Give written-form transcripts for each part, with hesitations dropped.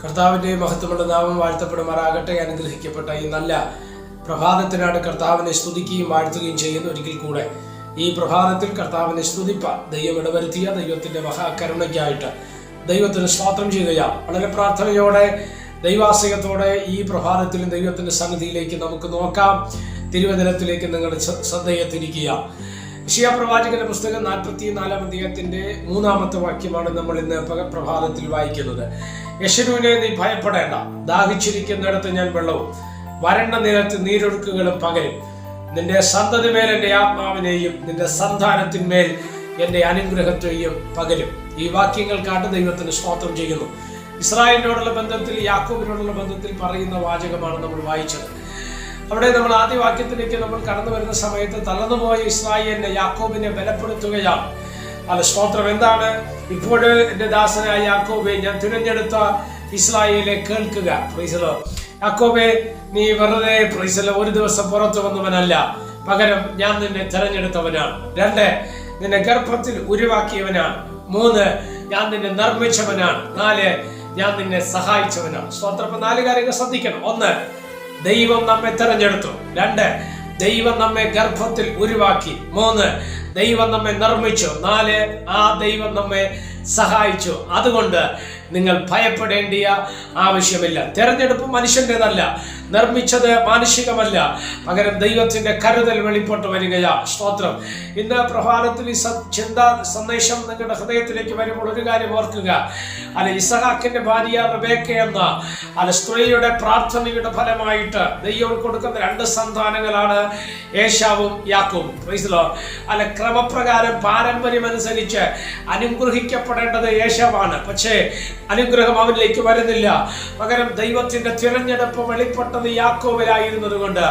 കർത്താവിൻ്റെ മഹത്വമുള്ള നാമം വാഴ്ത്തപ്പെടുമാറാകട്ടെ. അനുഗ്രഹിക്കപ്പെട്ട ഈ നല്ല പ്രഭാതത്തിനാണ് കർത്താവിനെ സ്തുതിക്കുകയും വാഴ്ത്തുകയും ചെയ്യുന്ന ഒരിക്കൽ കൂടെ ഈ പ്രഭാതത്തിൽ കർത്താവിനെ സ്തുതിപ്പാൻ ദൈവം ഇടവരുത്തിയ ദൈവത്തിൻ്റെ മഹാകരുണയ്ക്കായിട്ട് ദൈവത്തിന് സ്തോത്രം ചെയ്യുകയാണ്. വളരെ പ്രാർത്ഥനയോടെ ദൈവാശ്രയത്തോടെ ഈ പ്രഭാതത്തിലും ദൈവത്തിൻ്റെ സന്നിധിയിലേക്ക് നമുക്ക് നോക്കാം. തിരുവചനത്തിലേക്ക് നിങ്ങളുടെ ശ്രദ്ധയെ തിരിക്കുക. യെശയ്യാ പ്രവാചകന്റെ പുസ്തകം 44-ാം അധ്യായത്തിന്റെ 3-ാമത്തെ വാക്യമാണ് നമ്മൾ ഇന്ന് പ്രഭാതത്തിൽ വായിക്കുന്നത്. യെശുരൂനെ, നീ ഭയപ്പെടേണ്ട, ദാഹിച്ചിരിക്കുന്നിടത്ത് ഞാൻ വെള്ളവും വരണ്ട നിലത്ത് നീരൊഴുക്കുകളും പകരും. നിന്റെ സന്തതിമേൽ എൻ്റെ ആത്മാവിനെയും നിന്റെ സന്താനത്തിന്മേൽ എൻ്റെ അനുഗ്രഹത്തെയും പകരും. ഈ വാക്യങ്ങൾക്കാട്ട് ദൈവത്തിന് സ്തോത്രം ചെയ്യുന്നു. ഇസ്രായേലിനോടുള്ള ബന്ധത്തിൽ, യാക്കോബിനോടുള്ള ബന്ധത്തിൽ പറയുന്ന വാചകമാണ് നമ്മൾ വായിച്ചത്. അവിടെ നമ്മൾ ആദ്യ വാക്യത്തിലേക്ക് നമ്മൾ കടന്നു വരുന്ന സമയത്ത് തളർന്നുപോയ ഇസ്രായേലിനെ, യാക്കോബിനെ ബലപ്പെടുത്തുകയാണ്. അല്ല, സ്തോത്രം. എന്താണ്? ഇപ്പോഴ് എൻ്റെ ദാസനായ യാക്കോബെ, ഞാൻ തിരഞ്ഞെടുത്ത ഇസ്രായേലെ കേൾക്കുക. പ്രൈസലോ. യാക്കോബെ, നീ വെറുതെ പ്രൈസലോ ഒരു ദിവസം പുറത്തു വന്നവനല്ല, പകരം ഞാൻ നിന്നെ തിരഞ്ഞെടുത്തവനാണ്. 2, നിന്നെ ഗർഭത്തിൽ ഉരുവാക്കിയവനാണ്. 3, ഞാൻ നിന്നെ നിർമ്മിച്ചവനാണ്. 4, ഞാൻ നിന്നെ സഹായിച്ചവനാണ്. സ്തോത്രം. 4 കാര്യങ്ങൾ ശ്രദ്ധിക്കണം. 1, ദൈവം നമ്മെ തിരഞ്ഞെടുത്തു. 2, ദൈവം നമ്മെ ഗർഭത്തിൽ ഉരുവാക്കി. 3, ദൈവം നമ്മെ നിർമ്മിച്ചു. 4, ആ ദൈവം നമ്മെ സഹായിച്ചു. അതുകൊണ്ട് നിങ്ങൾ ഭയപ്പെടേണ്ടിയ ആവശ്യമില്ല. തെരഞ്ഞെടുപ്പ് മനുഷ്യൻ്റെതല്ല, നിർമ്മിച്ചത് മാനുഷികമല്ല, പകരം ദൈവത്തിന്റെ കരുതൽ വെളിപ്പെട്ട് വരികയാ. സ്തോത്രം. ഇന്ന് പ്രഭാതത്തിൽ ഈ ചിന്താ സന്ദേശം നിങ്ങളുടെ ഹൃദയത്തിലേക്ക് വരുമ്പോൾ ഒരു കാര്യം ഓർക്കുക. അല്ല, ഇസഹാക്കിന്റെ ഭാര്യ റെബേക്ക എന്ന അല്ല സ്ത്രീയുടെ പ്രാർത്ഥനയുടെ ഫലമായിട്ട് ദൈവം കൊടുക്കുന്ന 2 സന്താനങ്ങളാണ് ഏശാവും യാക്കോബും. Praise the Lord. അല്ല, ക്രമപ്രകാരം പാരമ്പര്യം അനുസരിച്ച് അനുഗ്രഹിക്കപ്പെടേണ്ടത് ഏശാവാണ്. പക്ഷേ അനുഗ്രഹം അവനിലേക്ക് വരുന്നില്ല. പകരം ദൈവത്തിന്റെ തിരഞ്ഞെടുപ്പ് വെളിപ്പെട്ടത് യാക്കോബിലായിരുന്നത് കൊണ്ട്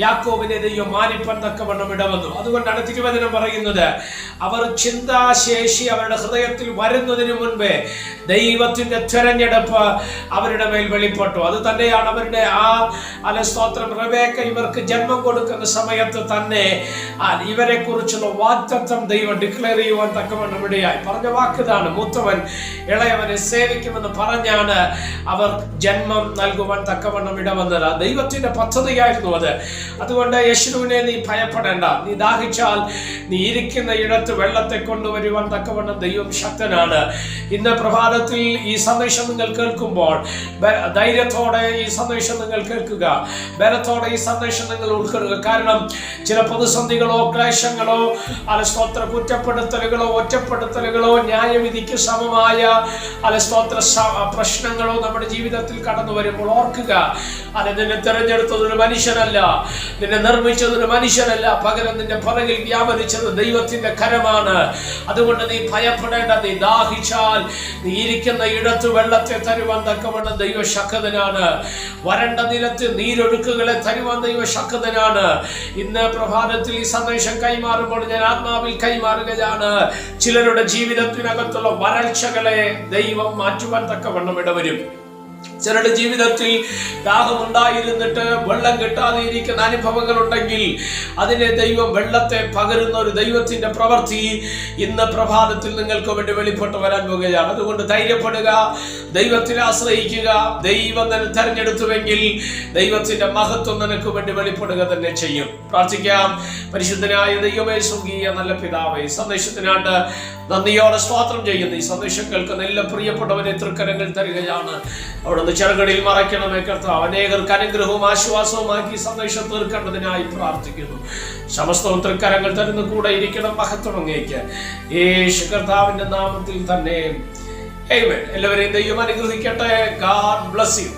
യാക്കോബിനെ ദൈവം മാനിപ്പാൻ തക്കവണ്ണം ഇടവന്നു. അതുകൊണ്ടാണ് തിരുവചനം പറയുന്നത്, അവർ ചിന്താശേഷി അവരുടെ ഹൃദയത്തിൽ വരുന്നതിന് മുൻപേ ദൈവത്തിന്റെ തിരഞ്ഞെടുപ്പ് അവരുടെ മേൽ വെളിപ്പെട്ടു. അത് തന്നെയാണ് അവരുടെ സ്തോത്രം. റെബേക്ക ഇവർക്ക് ജന്മം കൊടുക്കുന്ന സമയത്ത് തന്നെ ഇവരെ കുറിച്ചുള്ള വാഗ്ദത്തം ദൈവം ഡിക്ലെയർ ചെയ്യുവാൻ തക്കവണ്ണം ഇടയായി. പറഞ്ഞ വാക്കിതാണ്, മൂത്തവൻ ഇളയവനെ സേവിക്കുമെന്ന് പറഞ്ഞാണ് അവർ ജന്മം നൽകുവാൻ തക്കവണ്ണം ഇടവന്നത്. ദൈവത്തിന്റെ പദ്ധതിയായിരുന്നു അത്. അതുകൊണ്ട് യെശുരൂനെ, നീ ഭയപ്പെടേണ്ട, നീ ദാഹിച്ചാൽ നീ ഇരിക്കുന്ന ഇടത്ത് വെള്ളത്തെ കൊണ്ടുവരുവാൻ തക്കവണ്ണം ദൈവം ശക്തനാണ്. ഇന്ന് പ്രഭാതത്തിൽ ഈ സന്ദേശം നിങ്ങൾ കേൾക്കുമ്പോൾ ധൈര്യത്തോടെ ഈ സന്ദേശം നിങ്ങൾ കേൾക്കുക, ബലത്തോടെ ഈ സന്ദേശം നിങ്ങൾ ഉൾക്കൊള്ളുക. കാരണം ചില പ്രതിസന്ധികളോ ക്ലേശങ്ങളോ സ്തോത്ര കുറ്റപ്പെടുത്തലുകളോ ഒറ്റപ്പെടുത്തലുകളോ ന്യായവിധിക്ക് സമമായ സ്തോത്ര പ്രശ്നങ്ങളോ നമ്മുടെ ജീവിതത്തിൽ കടന്നു വരുമ്പോൾ ഓർക്കുക, നിന്നെ തിരഞ്ഞെടുത്തതൊരു മനുഷ്യനല്ല, നിന്നെ നിർമ്മിച്ചതൊരു മനുഷ്യനല്ല, പകരം നിന്റെ പുറകിൽ വ്യാപരിച്ചത് ദൈവത്തിന്റെ കരമാണ്. അതുകൊണ്ട് നീ ഭയപ്പെടേണ്ട. നീ ദാഹിച്ചാൽ നീ ഇരിക്കുന്ന ഇടത്ത് വെള്ളത്തെ തരുവാൻ തക്കവണ്ണം ദൈവശക്തനാണ്. വരണ്ട നിലത്ത് നീരൊഴുക്കുകളെ തരുവാൻ ദൈവശക്തനാണ്. ഇന്ന് പ്രഭാതത്തിൽ ഈ സന്ദേശം കൈമാറുമ്പോൾ ഞാൻ ആത്മാവിൽ കൈമാറുകയാണ്. ചിലരുടെ ജീവിതത്തിനകത്തുള്ള വരൾച്ചകളെ ദൈവം മാറ്റുവാൻ തക്കവണ്ണം ഇടവരും. ചിലരുടെ ജീവിതത്തിൽ ദാഹമുണ്ടായിരുന്നിട്ട് വെള്ളം കിട്ടാതെ ഇരിക്കുന്ന അനുഭവങ്ങൾ ഉണ്ടെങ്കിൽ അതിനെ ദൈവം വെള്ളത്തെ പകരുന്ന ഒരു ദൈവത്തിന്റെ പ്രവൃത്തി ഇന്ന് പ്രഭാതത്തിൽ നിങ്ങൾക്ക് വേണ്ടി വെളിപ്പെട്ട് വരാൻ പോകുകയാണ്. അതുകൊണ്ട് ധൈര്യപ്പെടുക, ദൈവത്തിൽ ആശ്രയിക്കുക. ദൈവം തന്നെ തെരഞ്ഞെടുത്തുവെങ്കിൽ ദൈവത്തിന്റെ മഹത്വം നിനക്ക് വേണ്ടി വെളിപ്പെടുക തന്നെ ചെയ്യും. പ്രാർത്ഥിക്കാം. പരിശുദ്ധനായ ദൈവമേ, സ്വർഗീയ നല്ല പിതാവേ, സന്ദേശത്തിനായിട്ട് നന്ദിയോടെ സ്തോത്രം ചെയ്യുന്നു. ഈ സന്ദേശം കേൾക്കുന്ന എല്ലാ പ്രിയപ്പെട്ടവരെ തൃക്കരങ്ങൾ തരികയാണ്. അവിടുന്ന് ചെറുകടിയിൽ മറയ്ക്കണമേ കർത്താവ്. അനേകർക്ക് അനുഗ്രഹവും ആശ്വാസവുമാക്കി സന്ദേശം തീർക്കേണ്ടതിനായി പ്രാർത്ഥിക്കുന്നു. സമസ്തവും തൃക്കരങ്ങൾ തരുന്ന കൂടെ ഇരിക്കണം. മഹത്വം അങ്ങേക്ക് യേശു കർത്താവിന്റെ നാമത്തിൽ തന്നെ. ആമേൻ. എല്ലാവരെയും ദൈവം അനുഗ്രഹിക്കട്ടെ. God bless you.